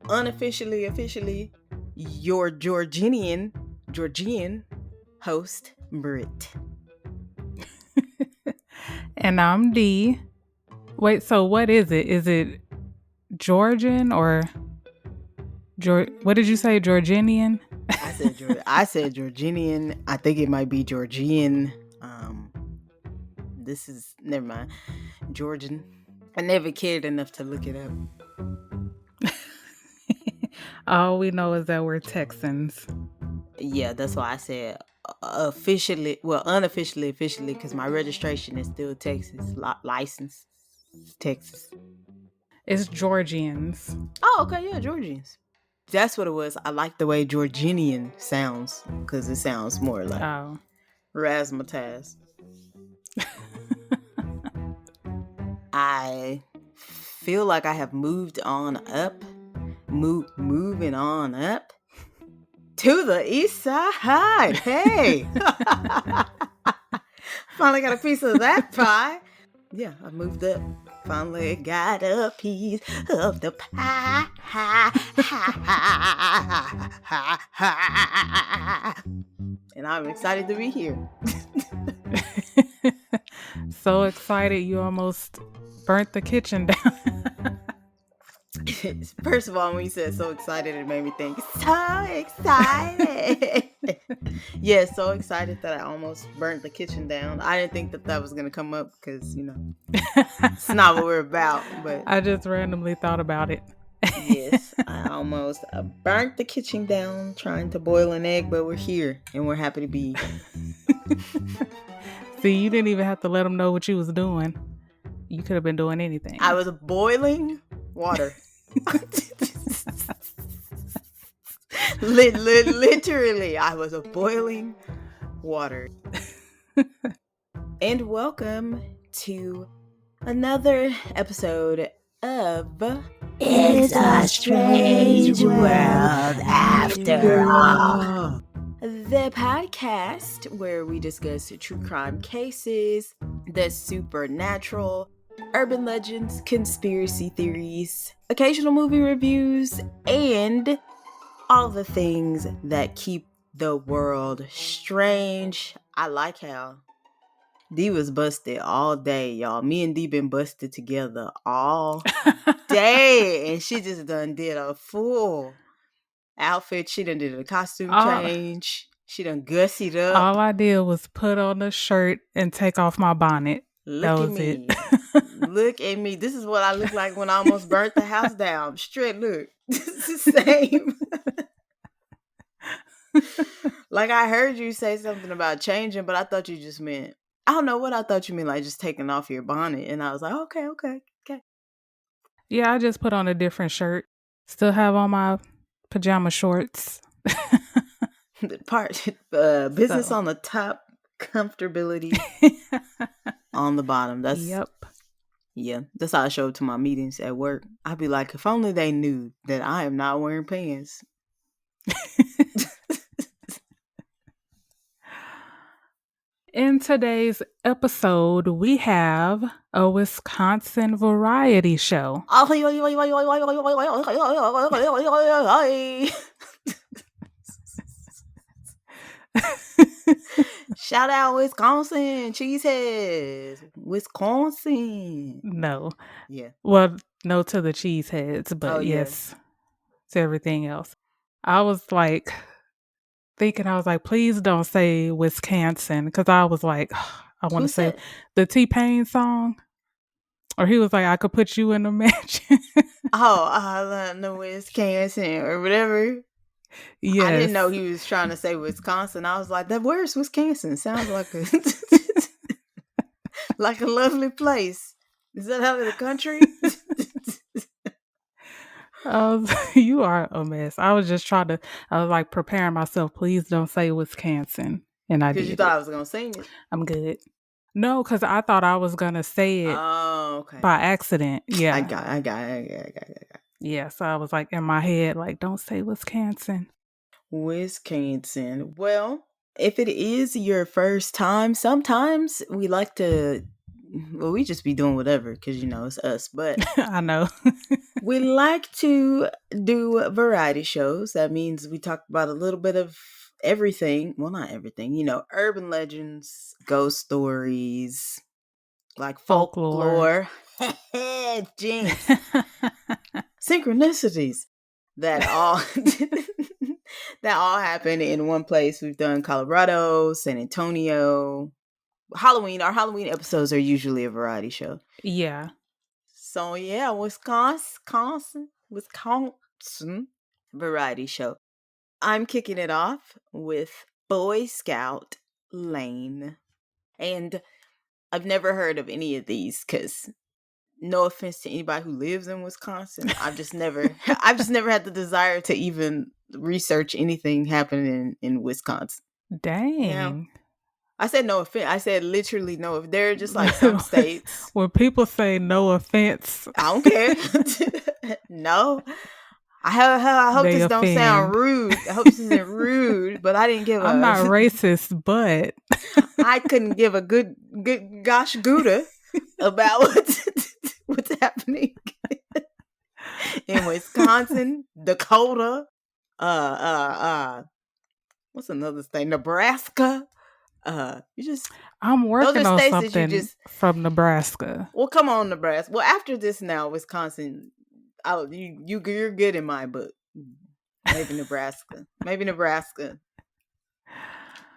unofficially, officially, your Georgian host, Britt. And I'm Dee. Wait, so what is it? Is it Georgian or what did you say? Georginian? I said Georgian. I think it might be Georgian. This is never mind. Georgian. I never cared enough to look it up. All we know is that we're Texans. Yeah, that's why I said officially, well, unofficially, officially, because my registration is still Texas, license, Texas. It's Georgians. Oh, okay, yeah, Georgians. That's what it was. I like the way Georginian sounds because it sounds more like razzmatazz. I feel like I have moved on up, moving on up to the east side. Hey, finally got a piece of that pie. Yeah, I moved up. Finally got a piece of the pie. And I'm excited to be here. So excited you almost burnt the kitchen down. First of all, when you said so excited, it made me think, so excited. Yeah, so excited that I almost burnt the kitchen down. I didn't think that was going to come up because, it's not what we're about. But I just randomly thought about it. Yes, I almost burnt the kitchen down trying to boil an egg, but we're here and we're happy to be. See, you didn't even have to let them know what you was doing. You could have been doing anything. I was boiling water. Literally, I was boiling water. And welcome to another episode of It's a Strange World After All. The podcast where we discuss true crime cases, the supernatural, urban legends, conspiracy theories, occasional movie reviews, and all the things that keep the world strange. I like how Dee was busted all day, y'all. Me and Dee been busted together all day, and she just done did a full outfit. She done did a costume change. She done gussied up. All I did was put on a shirt and take off my bonnet. Look at me. Look at me. This is what I look like when I almost burnt the house down. Straight look. This is the same. Like I heard you say something about changing, but I thought you just meant, I don't know what I thought you meant, like just taking off your bonnet. And I was like, okay. Yeah, I just put on a different shirt. Still have on my pajama shorts. The part, business on the top, comfortability on the bottom. That's Yeah, that's how I show up to my meetings at work. I'd be like, if only they knew that I am not wearing pants. In today's episode, we have a Wisconsin variety show. Shout out Wisconsin, cheeseheads. Wisconsin. No. Yeah. Well, no to the cheeseheads, but yes to everything else. I was like thinking, please don't say Wisconsin, because I was like, I want to say the T-Pain song. Or he was like, I could put you in a mansion. I love the Wisconsin or whatever. Yes. I didn't know he was trying to say Wisconsin. I was like, that word's Wisconsin. Sounds like a like a lovely place. Is that out of the country? You are a mess. I was like preparing myself. Please don't say Wisconsin. And I did. Because you thought I was going to sing it? I'm good. No, because I thought I was going to say it by accident. Yeah. I got it. Yeah, so I was like in my head, like, don't say Wisconsin. Wisconsin. Well, if it is your first time, sometimes we like to, we just be doing whatever because, it's us. But I know. We like to do variety shows. That means we talk about a little bit of everything. Well, not everything. Urban legends, ghost stories, like folklore. Jinx. Synchronicities that all that all happen in one place. We've done Colorado, San Antonio, Halloween. Our Halloween episodes are usually a variety show. Yeah. So yeah, Wisconsin variety show. I'm kicking it off with Boy Scout Lane. And I've never heard of any of these because no offense to anybody who lives in Wisconsin, I've just never had the desire to even research anything happening in Wisconsin. Dang. I said no offense. I said literally no. If they're just like some states. When people say no offense, I don't care. No. I hope this don't sound rude. I hope this isn't rude, but I didn't give I'm not racist, but I couldn't give a good gosh gouda about what's happening in Wisconsin, Dakota, what's another state? Nebraska. I'm working on something from Nebraska. Well, come on, Nebraska. Well, after this now, Wisconsin, you're good in my book. Maybe Nebraska.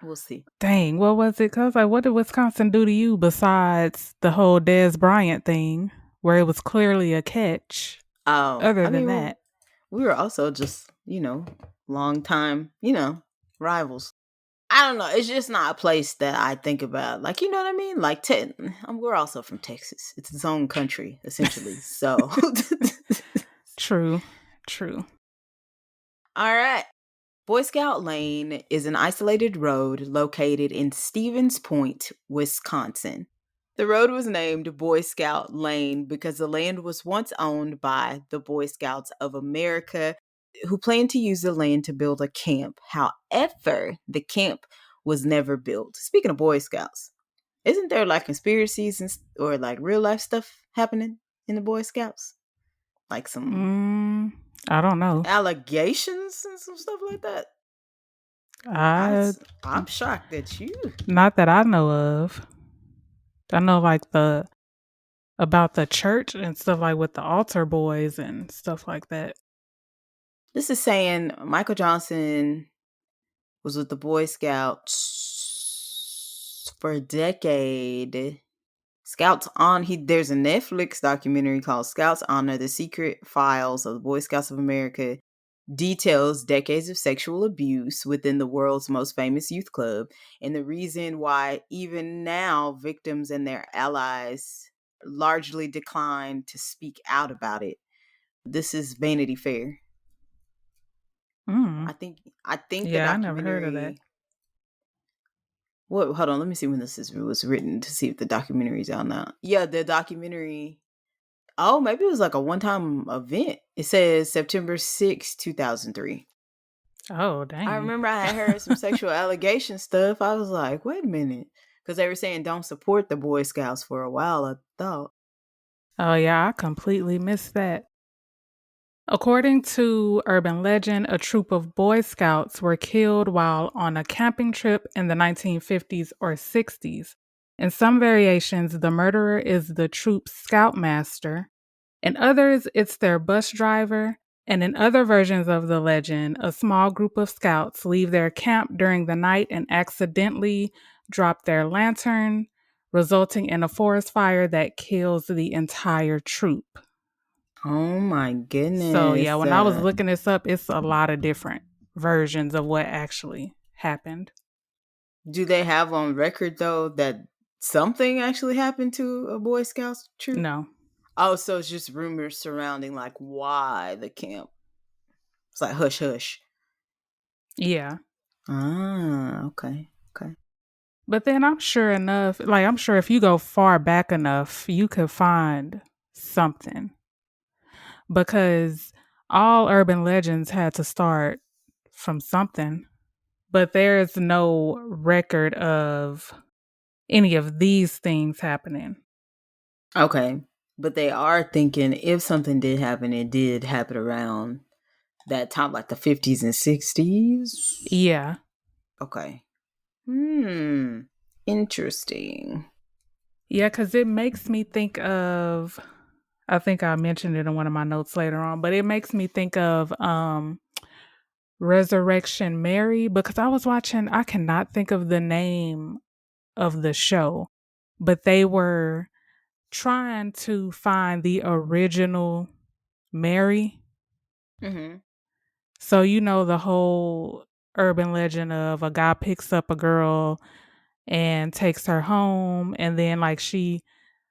We'll see. Dang, what was it? Cause like, what did Wisconsin do to you besides the whole Dez Bryant thing, where it was clearly a catch? Oh, other than that, we were also just long time rivals. I don't know. It's just not a place that I think about. Like, you know what I mean? Like, we're also from Texas. It's its own country, essentially. So, True. All right. Boy Scout Lane is an isolated road located in Stevens Point, Wisconsin. The road was named Boy Scout Lane because the land was once owned by the Boy Scouts of America, who planned to use the land to build a camp. However, the camp was never built. Speaking of Boy Scouts, isn't there like conspiracies or like real life stuff happening in the Boy Scouts? Like some I don't know, allegations and some stuff like that. I'm shocked at you. Not that I know of. I know like about the church and stuff, like with the altar boys and stuff like that. This is saying Michael Johnson was with the Boy Scouts for a decade. There's a Netflix documentary called Scouts Honor: The Secret Files of the Boy Scouts of America. Details decades of sexual abuse within the world's most famous youth club, and the reason why even now victims and their allies largely decline to speak out about it. This is Vanity Fair. I think the documentary. I never heard of that. Hold on, let me see when this was written to see if the documentary is out now. Yeah, the documentary. Oh, maybe it was like a one-time event. It says September 6, 2003. Oh, dang. I remember I had heard some sexual allegation stuff. I was like, wait a minute. Because they were saying don't support the Boy Scouts for a while, I thought. Oh, yeah, I completely missed that. According to urban legend, a troop of Boy Scouts were killed while on a camping trip in the 1950s or 60s. In some variations, the murderer is the troop's scoutmaster. In others, it's their bus driver. And in other versions of the legend, a small group of scouts leave their camp during the night and accidentally drop their lantern, resulting in a forest fire that kills the entire troop. Oh my goodness. So yeah, when I was looking this up, it's a lot of different versions of what actually happened. Do they have on record though that something actually happened to a Boy Scouts troop? No. Oh, so it's just rumors surrounding like why the camp. It's like hush hush. Yeah. Ah, okay. But then I'm sure if you go far back enough, you could find something. Because all urban legends had to start from something. But there's no record of any of these things happening. Okay. But they are thinking if something did happen, it did happen around that time, like the 50s and 60s. Yeah. Okay. Interesting. Yeah, because it makes me think of, I think I mentioned it in one of my notes later on, but it makes me think of Resurrection Mary, because I was watching, I cannot think of the name of the show, but they were trying to find the original Mary. Mm-hmm. So, you know, the whole urban legend of a guy picks up a girl and takes her home, and then like she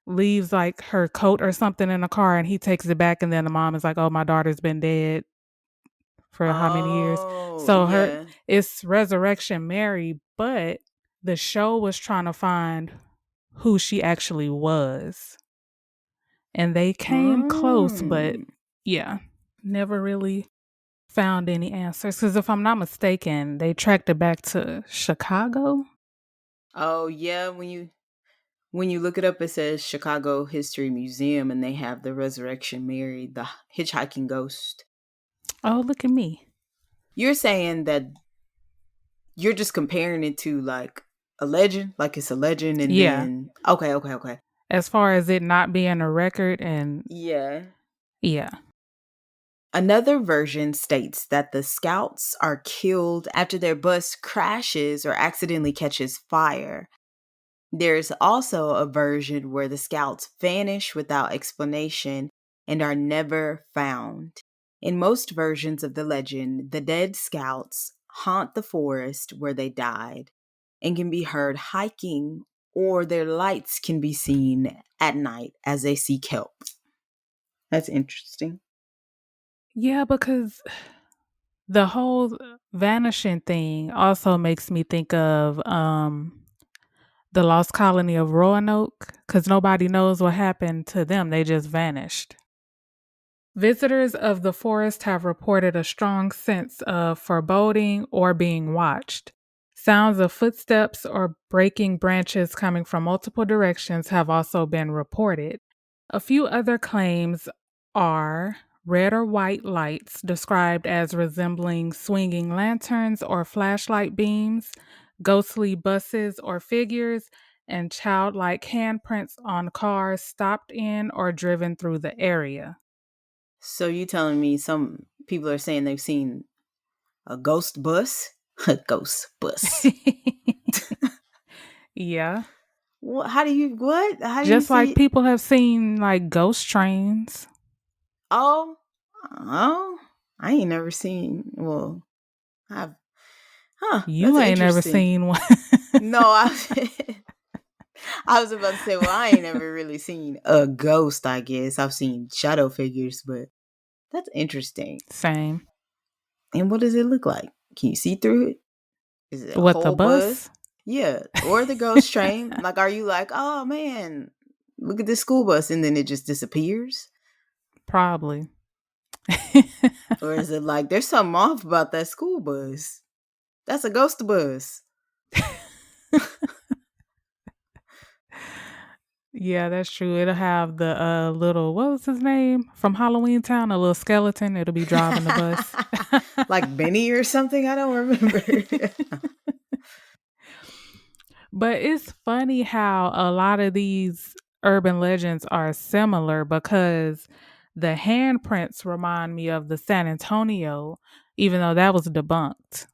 leaves like her coat or something in the car, and he takes it back, and then the mom is like, "Oh, my daughter's been dead for how many years?" Oh, So yeah. it's Resurrection Mary, but the show was trying to find who she actually was. And they came close, but Mm. yeah, never really found any answers. Because if I'm not mistaken, they tracked it back to Chicago. Oh, yeah. When you look it up, it says Chicago History Museum, and they have the Resurrection Mary, the hitchhiking ghost. Oh, look at me. You're saying that you're just comparing it to like a legend, like it's a legend, and Yeah. then okay. As far as it not being a record, and Yeah. yeah. Another version states that the scouts are killed after their bus crashes or accidentally catches fire. There's also a version where the scouts vanish without explanation and are never found. In most versions of the legend, the dead scouts haunt the forest where they died and can be heard hiking, or their lights can be seen at night as they seek help. That's interesting. Yeah, because the whole vanishing thing also makes me think of the lost colony of Roanoke, because nobody knows what happened to them. They just vanished. Visitors of the forest have reported a strong sense of foreboding or being watched. Sounds of footsteps or breaking branches coming from multiple directions have also been reported. A few other claims are red or white lights, described as resembling swinging lanterns or flashlight beams, ghostly buses or figures, and childlike handprints on cars stopped in or driven through the area. So you telling me some people are saying they've seen a ghost bus? A ghost bus. Yeah. What? How do you what? How do you Just like see? people have seen like ghost trains. Oh, oh, I ain't never seen. Well, I've. Huh? You That's ain't never interesting. seen one. No, I was about to say. Well, I ain't never really seen a ghost. I guess I've seen shadow figures, but that's interesting. Same. And what does it look like? Can you see through it? Is it a What, the whole bus? bus? Yeah, or the ghost train. Like, are you like, oh man, look at this school bus, and then it just disappears? Probably. Or is it like there's something off about that school bus? That's a ghost bus. Yeah, that's true. It'll have the little, what was his name from Halloween Town? A little skeleton. It'll be driving the bus. Like Benny or something? I don't remember. But it's funny how a lot of these urban legends are similar, because the handprints remind me of the San Antonio, even though that was debunked.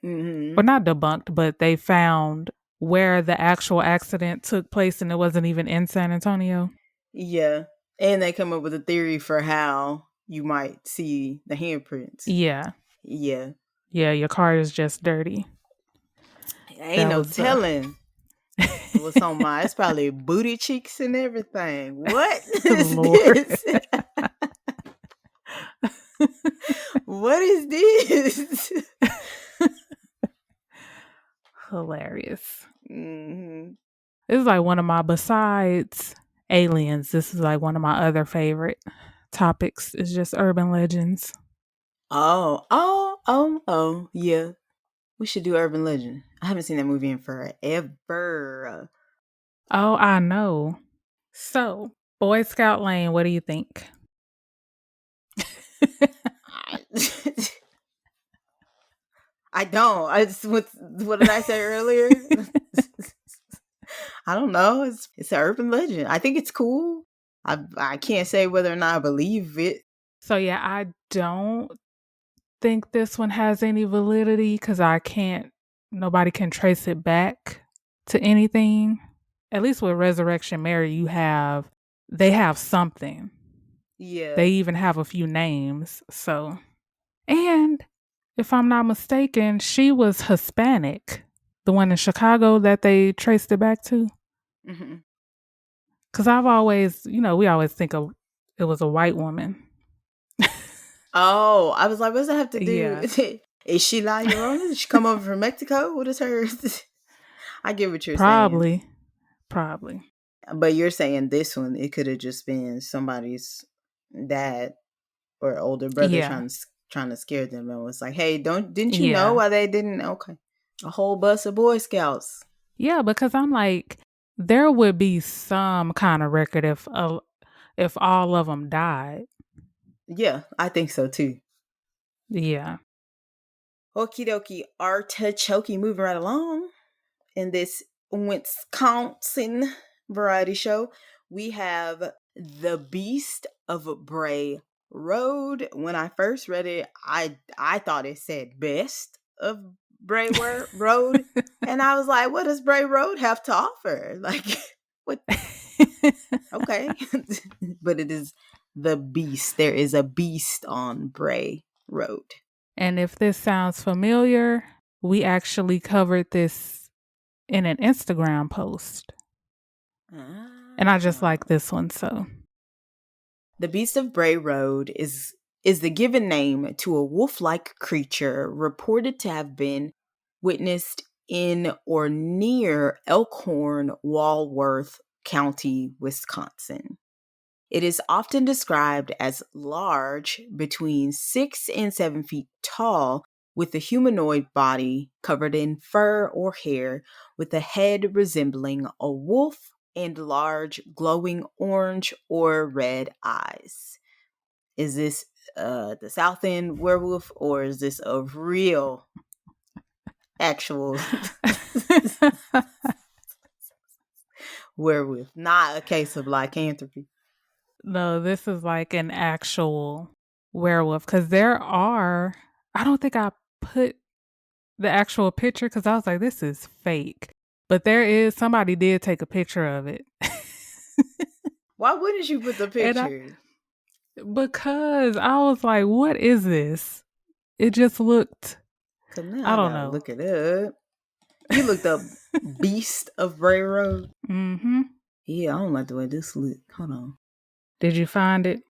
Or Hmm. not debunked, but they found where the actual accident took place, and it wasn't even in San Antonio. Yeah. And they come up with a theory for how you might see the handprints. Yeah. Yeah. Yeah, your car is just dirty. Ain't That no was the telling what's on my. It's probably booty cheeks and everything. What is Lord. this? What is this? Hilarious. Hmm. This is like one of my, besides aliens, this is like one of my other favorite topics. It's just urban legends. Oh, yeah. We should do Urban Legend. I haven't seen that movie in forever. Oh, I know. So, Boy Scout Lane, what do you think? I don't. What did I say earlier? I don't know. It's an urban legend. I think it's cool. I can't say whether or not I believe it. So yeah, I don't think this one has any validity because nobody can trace it back to anything. At least with Resurrection Mary, they have something. Yeah. They even have a few names. So, and if I'm not mistaken, she was Hispanic, the one in Chicago that they traced it back to. Mm-hmm. Because I've always, we always think of it was a white woman. Oh, I was like, what does that have to do? Yeah. Is she La Llorona? Did she come over from Mexico? What is her? I get what you're Probably. But you're saying this one, it could have just been somebody's dad or older brother trying to scare them and was like, hey, didn't you know why they didn't? Okay. A whole bus of Boy Scouts. Yeah, because I'm like, there would be some kind of record if all of them died. Yeah, I think so too. Yeah. Okie dokie, artichoke, moving right along. In this Wisconsin variety show, we have The Beast of Bray Road. When I first read it, I thought it said Best of Bray Road. And I was like, what does Bray Road have to offer? Like, what? Okay. But it is The Beast. There is a beast on Bray Road. And if this sounds familiar, we actually covered this in an Instagram post. And I just like this one, so. The Beast of Bray Road is the given name to a wolf-like creature reported to have been witnessed in or near Elkhorn, Walworth County, Wisconsin. It is often described as large, between 6 and 7 feet tall, with a humanoid body covered in fur or hair, with a head resembling a wolf and large glowing orange or red eyes. Is this the South End werewolf, or is this a real, actual werewolf? Not a case of lycanthropy. No, this is like an actual werewolf because I don't think I put the actual picture because I was like, this is fake. But somebody did take a picture of it. Why wouldn't you put the picture? Because I was like, what is this? It just looked, I don't know. Look it up. You looked up Beast of Bray Road? Mm-hmm. Yeah, I don't like the way this look. Hold on. Did you find it?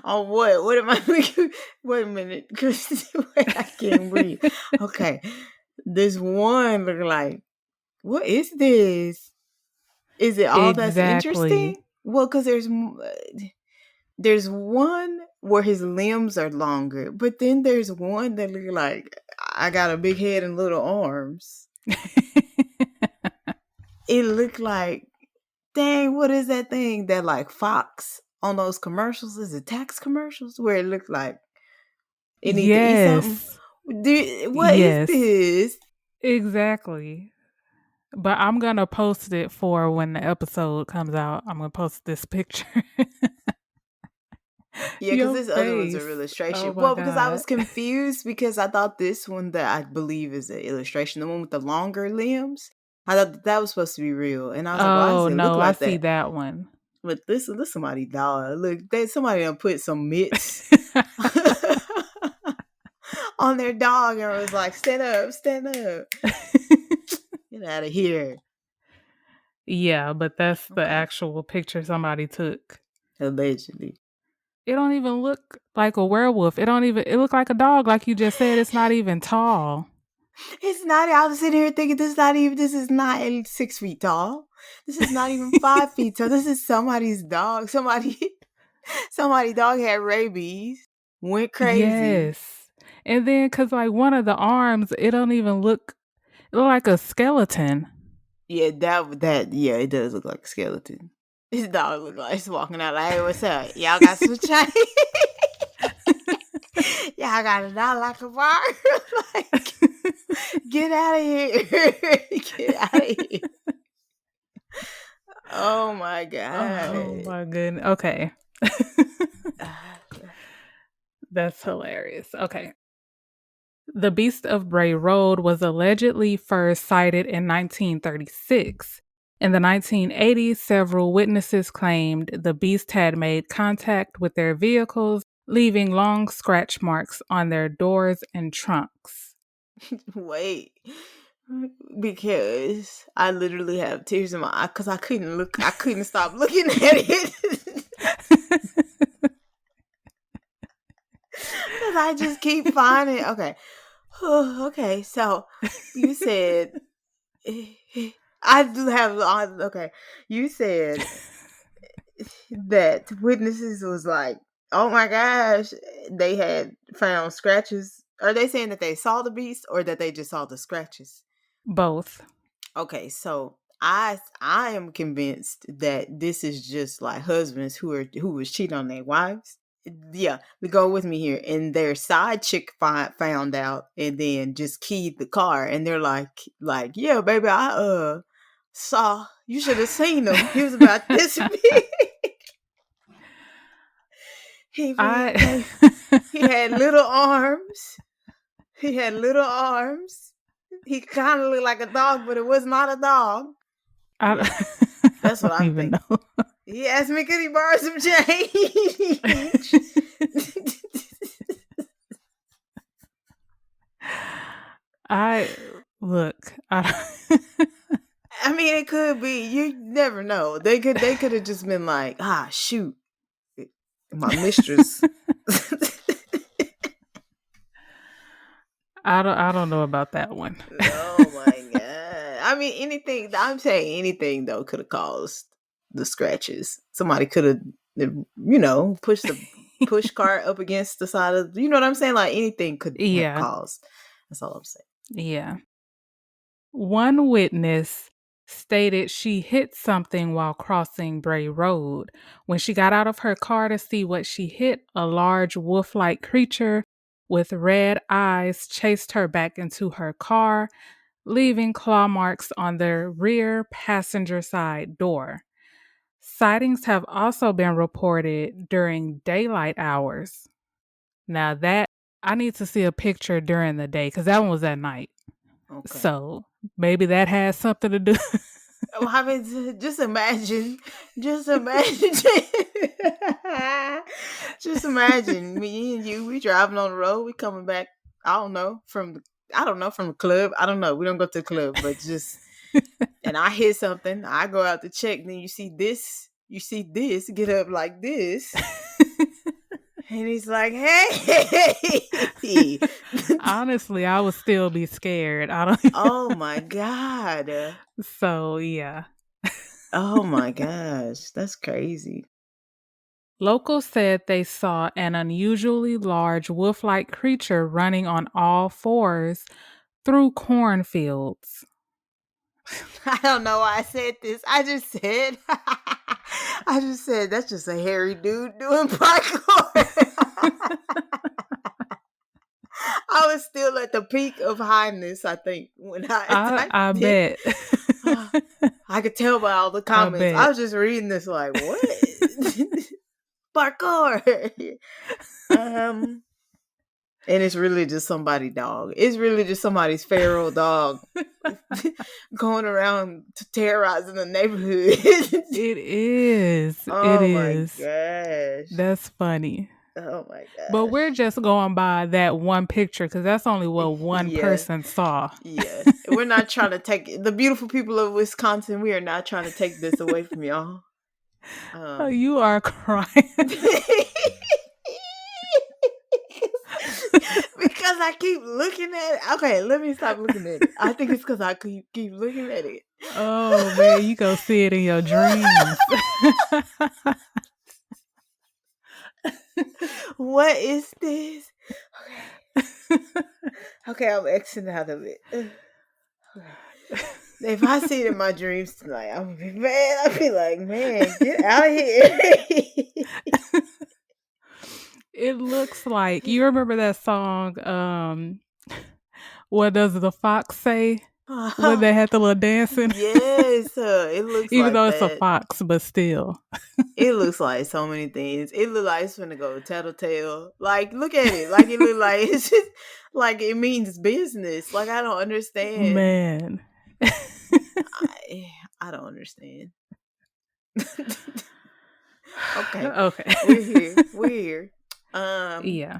On what? What am I looking? Wait a minute, because I can't read. Okay, this one look like, what is this? Is it all that's interesting? Well, because there's one where his limbs are longer, but then there's one that look like I got a big head and little arms. It looked like, dang, what is that thing that like Fox on those commercials? Is it tax commercials where it looked like it needs to eat something? What is this? Exactly. But I'm going to post it for when the episode comes out. I'm going to post this picture. Yeah, because this other one's an illustration. Well, because I was confused because I thought this one that I believe is an illustration, the one with the longer limbs, I thought that was supposed to be real. And I was like, why does it look like that? I see that one. But this somebody dog. Look, somebody done put some mitts on their dog and was like, stand up. Get out of here. Yeah, but that's the actual picture somebody took. Allegedly. It don't even look like a werewolf. It look like a dog, like you just said. It's not even tall. It's not. I was sitting here thinking this is not 6 feet tall. This is not even 5 feet tall. This is somebody's dog. Somebody's dog had rabies. Went crazy. Yes. And then because like one of the arms, it look like a skeleton. Yeah, it does look like a skeleton. His dog look like he's walking out like, hey, what's up? Y'all got some change? Y'all got $1 like a bar? Like, get out of here. Get out of here. Oh my God. Oh my goodness. Okay. That's hilarious. Okay. The Beast of Bray Road was allegedly first sighted in 1936. In the 1980s, several witnesses claimed the beast had made contact with their vehicles, leaving long scratch marks on their doors and trunks. Wait, because I literally have tears in my eye because I couldn't stop looking at it. Because I just keep finding, okay, so you said, I do have, okay, you said that witnesses was like, oh my gosh, they had found scratches. Are they saying that they saw the beast or that they just saw the scratches? Both. Okay, so I am convinced that this is just like husbands who was cheating on their wives. Yeah, go with me here. And their side chick found out and then just keyed the car, and they're like, yeah, baby, I saw. You should have seen him. He was about this big. He had little arms. He had little arms. He kind of looked like a dog, but it was not a dog. Yeah, that's what I'm thinking. Know. He asked me, could he borrow some change? I mean, it could be. You never know. They could have just been like, shoot, my mistress. I don't know about that one. Oh my God. I mean, anything though could have caused the scratches. Somebody could have, pushed the push cart up against the side of, you know what I'm saying? Like anything could have caused. That's all I'm saying. Yeah. One witness stated she hit something while crossing Bray Road. When she got out of her car to see what she hit, a large wolf-like creature with red eyes chased her back into her car, leaving claw marks on the rear passenger side door. Sightings have also been reported during daylight hours. Now that, I need to see a picture during the day because that one was at night. Okay. So maybe that has something to do. Well, I mean, just imagine. Just imagine me and you. We driving on the road. We coming back. I don't know from the club. I don't know. We don't go to the club, but just and I hit something. I go out to check. Then you see this. Get up like this. And he's like, hey. Honestly, I would still be scared. Oh my God. So, yeah. Oh my gosh. That's crazy. Locals said they saw an unusually large wolf-like creature running on all fours through cornfields. I don't know why I said this. I just said that's just a hairy dude doing parkour. I was still at the peak of highness, I think, when I bet. I could tell by all the comments. I was just reading this like, what? Parkour. And it's really just somebody's dog. It's really just somebody's feral dog going around terrorizing the neighborhood. It is. Oh my gosh. That's funny. Oh my gosh. But we're just going by that one picture because that's only what one person saw. Yeah. We're not trying to take the beautiful people of Wisconsin. We are not trying to take this away from y'all. You are crying. Because I keep looking at it. Okay, let me stop looking at it. I think it's because I keep looking at it. Oh, man, you go see it in your dreams. What is this? Okay, I'm exiting out of it. If I see it in my dreams tonight, I'm gonna be mad. I'll be like, man, get out of here. It looks like, you remember that song, What Does the Fox Say? When they had the little dancing? Yes, it looks Even like though it's a that. fox, but still. It looks like so many things. It look like it's gonna go tattletale. Like, look at it. Like, it look like it's just like it means business. Like, I don't understand. Man. I don't understand. Okay. Okay. We're here. Yeah.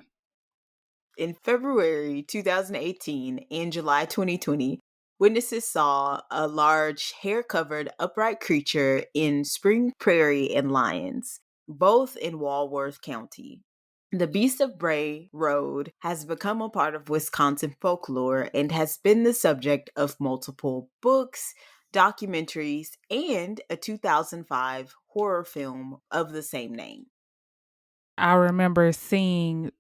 In February 2018 and July 2020, witnesses saw a large hair-covered upright creature in Spring Prairie and Lyons, both in Walworth County. The Beast of Bray Road has become a part of Wisconsin folklore and has been the subject of multiple books, documentaries, and a 2005 horror film of the same name. I remember seeing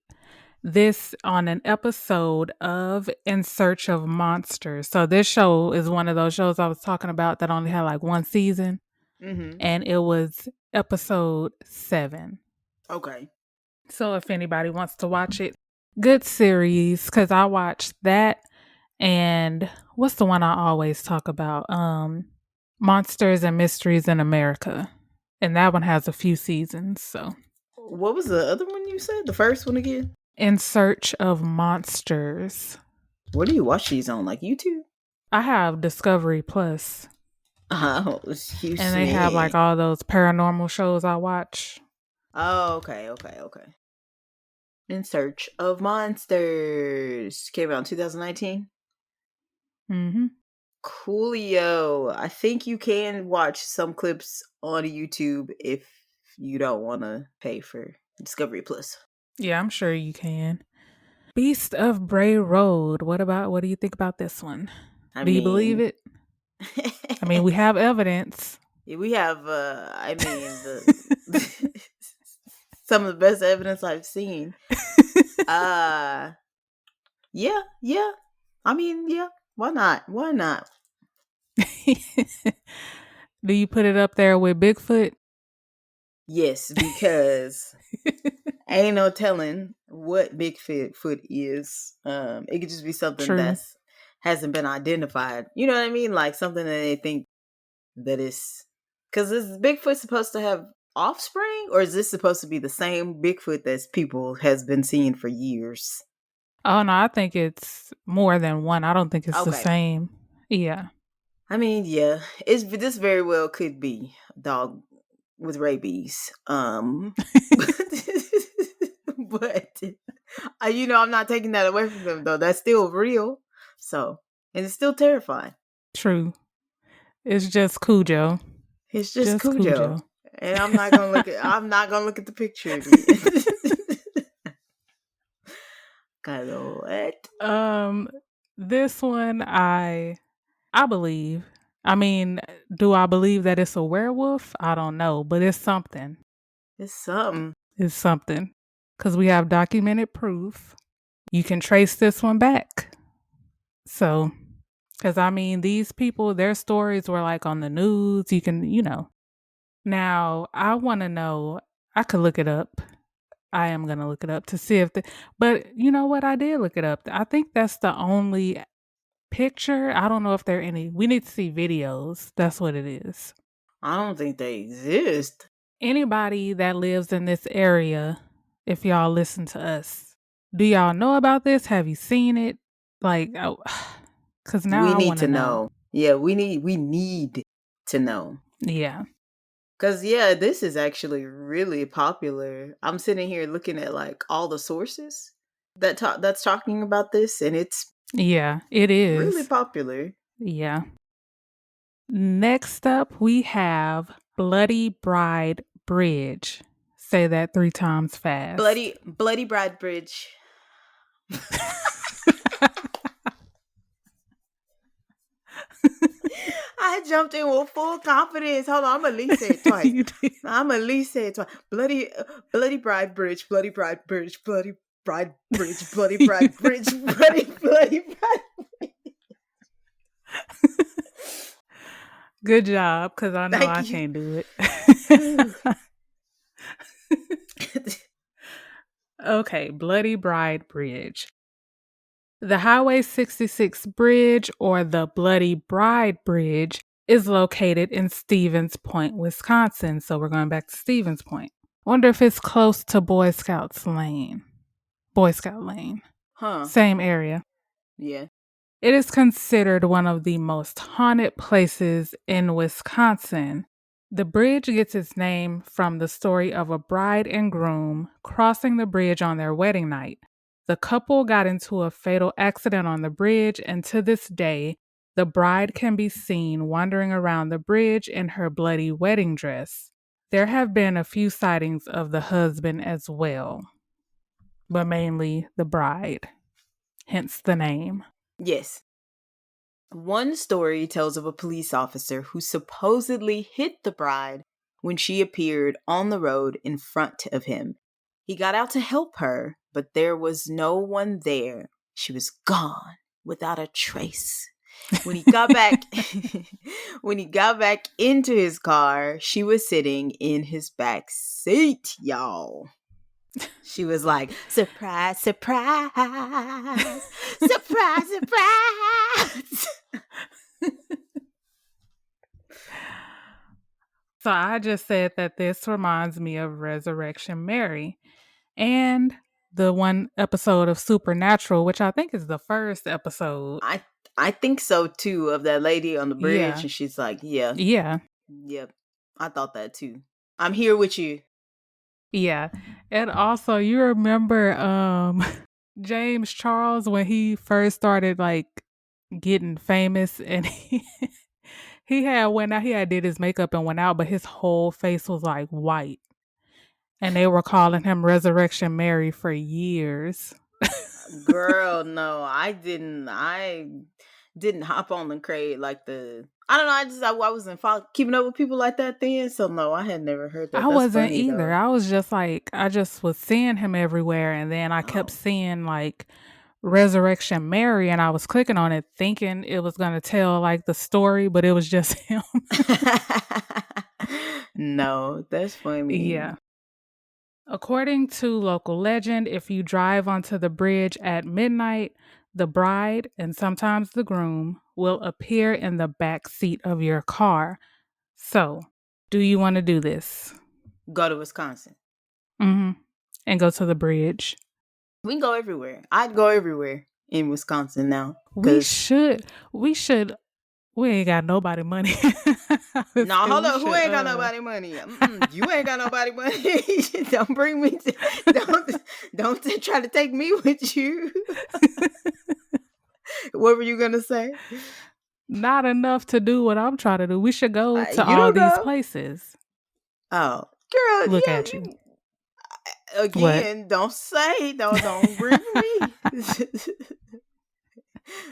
this on an episode of In Search of Monsters. So this show is one of those shows I was talking about that only had like one season. Mm-hmm. And it was episode 7. Okay. So if anybody wants to watch it, good series, because I watched that. And what's the one I always talk about? Monsters and Mysteries in America. And that one has a few seasons. So what was the other one you said? The first one again? In Search of Monsters. Where do you watch these on? Like YouTube? I have Discovery Plus. Oh, and they have like all those paranormal shows I watch. Oh, okay. In Search of Monsters came out in 2019. Mm-hmm. Coolio. I think you can watch some clips on YouTube if you don't want to pay for Discovery Plus. Yeah, I'm sure you can. Beast of Bray Road. What do you think about this one? Do you believe it? I mean, we have evidence. We have, some of the best evidence I've seen. Yeah. I mean, yeah. Why not? Do you put it up there with Bigfoot? Yes, because ain't no telling what Bigfoot is. It could just be something that hasn't been identified. You know what I mean? Like something that they think that is. Because is Bigfoot supposed to have offspring, or is this supposed to be the same Bigfoot that people has been seeing for years? Oh no, I think it's more than one. I don't think it's the same. Yeah. I mean, yeah, this very well could be a dog with rabies. But I'm not taking that away from them though. That's still real. So, and it's still terrifying. True. It's just Cujo. It's just Cujo. And I'm not gonna look at the picture again. What? This one I believe. I mean, do I believe that it's a werewolf? I don't know, but it's something. It's something. It's something. Because we have documented proof. You can trace this one back. So, because I mean, these people, their stories were like on the news. You can, Now, I want to know, I could look it up. I am going to look it up to see if but you know what? I did look it up. I think that's the only picture. I don't know if there are any. We need to see videos. That's what it is. I don't think they exist. Anybody that lives in this area, if y'all listen to us, do y'all know about this? Have you seen it? Like, because now we need to know. Yeah, we need to know. Yeah. Because, yeah, this is actually really popular. I'm sitting here looking at, like, all the sources that's talking about this, and it's... Yeah, it is. Really popular. Yeah. Next up, we have Bloody Bride Bridge. Say that 3 times fast. Bloody Bride Bridge. I jumped in with full confidence. Hold on, I'm at least say it twice. Bloody Bride Bridge, Bloody Bride Bridge, Bloody Bride Bridge, Bloody Bride Bridge, Bloody Bride Bridge. Good job, because I know Thank I you. can't do it. Okay, Bloody Bride Bridge. The Highway 66 Bridge, or the Bloody Bride Bridge, is located in Stevens Point, Wisconsin. So we're going back to Stevens Point. Wonder if it's close to Boy Scout Lane. Huh. Same area. Yeah. It is considered one of the most haunted places in Wisconsin. The bridge gets its name from the story of a bride and groom crossing the bridge on their wedding night. The couple got into a fatal accident on the bridge, and to this day, the bride can be seen wandering around the bridge in her bloody wedding dress. There have been a few sightings of the husband as well, but mainly the bride, hence the name. Yes. One story tells of a police officer who supposedly hit the bride when she appeared on the road in front of him. He got out to help her, but there was no one there. She was gone without a trace. When he got back into his car, she was sitting in his back seat, y'all. She was like, surprise, surprise, surprise, surprise. So I just said that this reminds me of Resurrection Mary and the one episode of Supernatural, which I think is the first episode. I think so too, of that lady on the bridge, Yeah. and she's like, yeah. Yep. I thought that too. I'm here with you. Yeah. And also, you remember James Charles when he first started like getting famous, and he did his makeup and went out, but his whole face was like white. And they were calling him Resurrection Mary for years. Girl, no, I didn't hop on the crate like the. I don't know. I wasn't keeping up with people like that then, so no, I had never heard that. I wasn't either. Though. I was just like, I just was seeing him everywhere, and then I kept seeing like Resurrection Mary, and I was clicking on it thinking it was going to tell like the story, but it was just him. No, that's funny. Yeah. According to local legend, if you drive onto the bridge at midnight, the bride and sometimes the groom will appear in the back seat of your car. So, do you want to do this? Go to Wisconsin. Mm-hmm. And go to the bridge. We can go everywhere. I'd go everywhere in Wisconsin now. We should. We ain't got nobody money. No, hold on. Who ain't got nobody money? You ain't got nobody money. Don't bring me. Don't try to take me with you. What were you gonna say? Not enough to do what I'm trying to do. We should go to all these places. Oh, girl, look at you. Again, what? Don't bring me.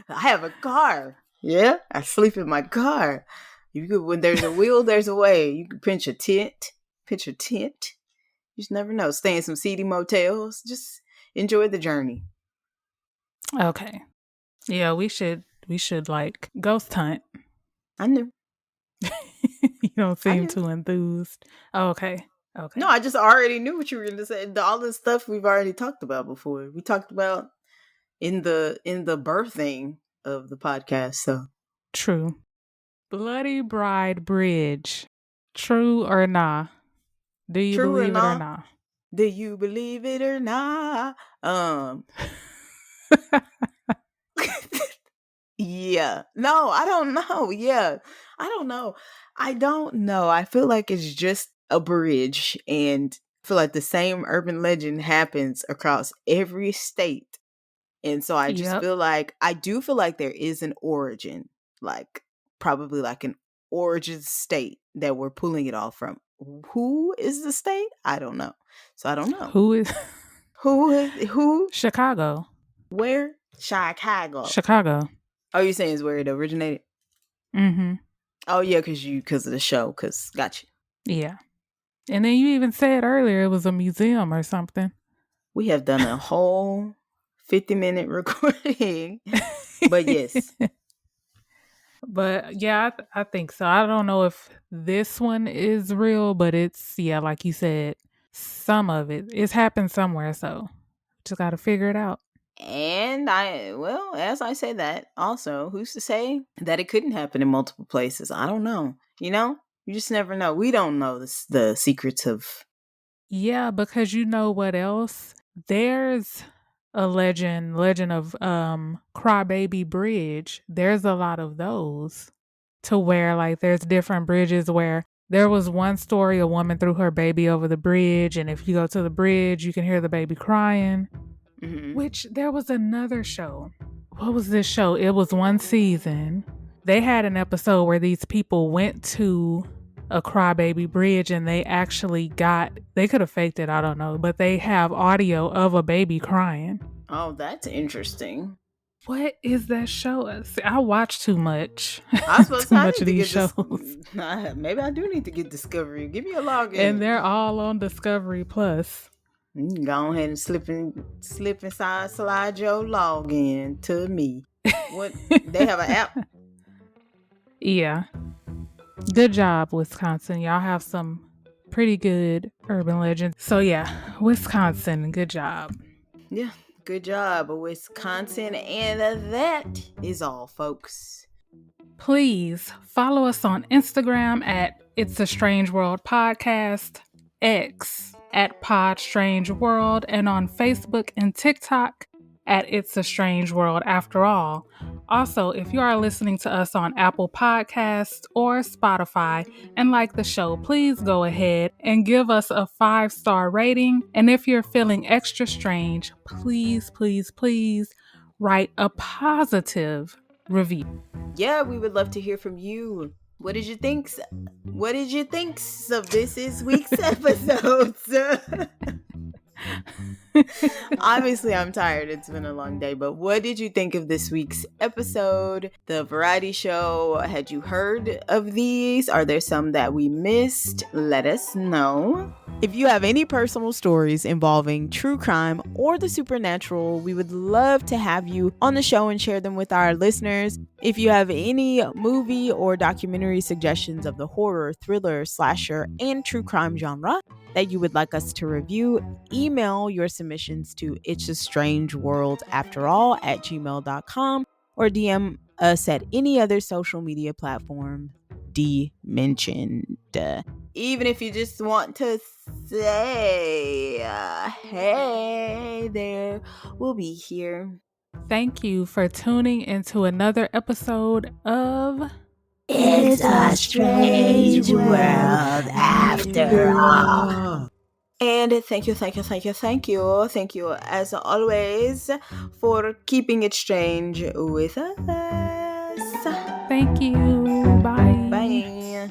I have a car. Yeah, I sleep in my car. When there's a will, there's a way. You can pinch a tent. You just never know. Stay in some seedy motels. Just enjoy the journey. Okay. Yeah, we should like ghost hunt. I knew. You don't seem too enthused. Oh, okay. No, I just already knew what you were going to say. All this stuff we've already talked about before. We talked about in the birthing of the podcast. So true. Bloody Bride Bridge. True or nah? Do you believe it or nah? Do you believe it or not? Yeah. No, I don't know. Yeah. I don't know. I feel like it's just a bridge, and I feel like the same urban legend happens across every state. And so I just feel like there is an origin, like probably like an origin state that we're pulling it all from. Who is the state? I don't know. So I don't know. Who? Chicago. Where? Chicago. Oh, you're saying is where it originated? Mm-hmm. Oh yeah, because of the show. Gotcha. Yeah. And then you even said earlier it was a museum or something. We have done a whole 50-minute recording. But yes. But yeah, I think so. I don't know if this one is real, but it's, yeah, like you said, some of it's happened somewhere. So just got to figure it out. And as I say that, also, who's to say that it couldn't happen in multiple places? I don't know. You just never know. We don't know the secrets of. Yeah, because you know what else? There's a legend of Crybaby Bridge. There's a lot of those, to where like there's different bridges where there was one story, a woman threw her baby over the bridge, and if you go to the bridge, you can hear the baby crying. Mm-hmm. Which there was another show. What was this show? It was one season. They had an episode where these people went to a Crybaby Bridge and they actually they could have faked it, I don't know, but they have audio of a baby crying. Oh, that's interesting. What is that show? See, I watch too much. I suppose too I much need of to these get shows. Maybe I do need to get Discovery. Give me a login. And they're all on Discovery Plus. You can go ahead and slip inside, slide your login to me. What, they have an app? Yeah. Good job, Wisconsin. Y'all have some pretty good urban legends. So yeah, Wisconsin, good job. Yeah, good job, Wisconsin. And that is all, folks. Please follow us on Instagram at It's a Strange World Podcast, X at Podstrangeworld, and on Facebook and TikTok at It's a Strange World After All. Also, if you are listening to us on Apple Podcasts or Spotify and like the show, please go ahead and give us a 5-star rating. And if you're feeling extra strange, please, please, please write a positive review. Yeah, we would love to hear from you. What did you think? What did you think of this week's episodes? Obviously, I'm tired. It's been a long day, but what did you think of this week's episode? The variety show, had you heard of these? Are there some that we missed? Let us know. If you have any personal stories involving true crime or the supernatural, we would love to have you on the show and share them with our listeners. If you have any movie or documentary suggestions of the horror, thriller, slasher, and true crime genre that you would like us to review, email your submissions to itsastrangeworldafterall@gmail.com or DM us at any other social media platform mentioned. Even if you just want to say, hey there, we'll be here. Thank you for tuning into another episode of It's a Strange World After All. And thank you as always for keeping it strange with us. Thank you. Bye. Bye.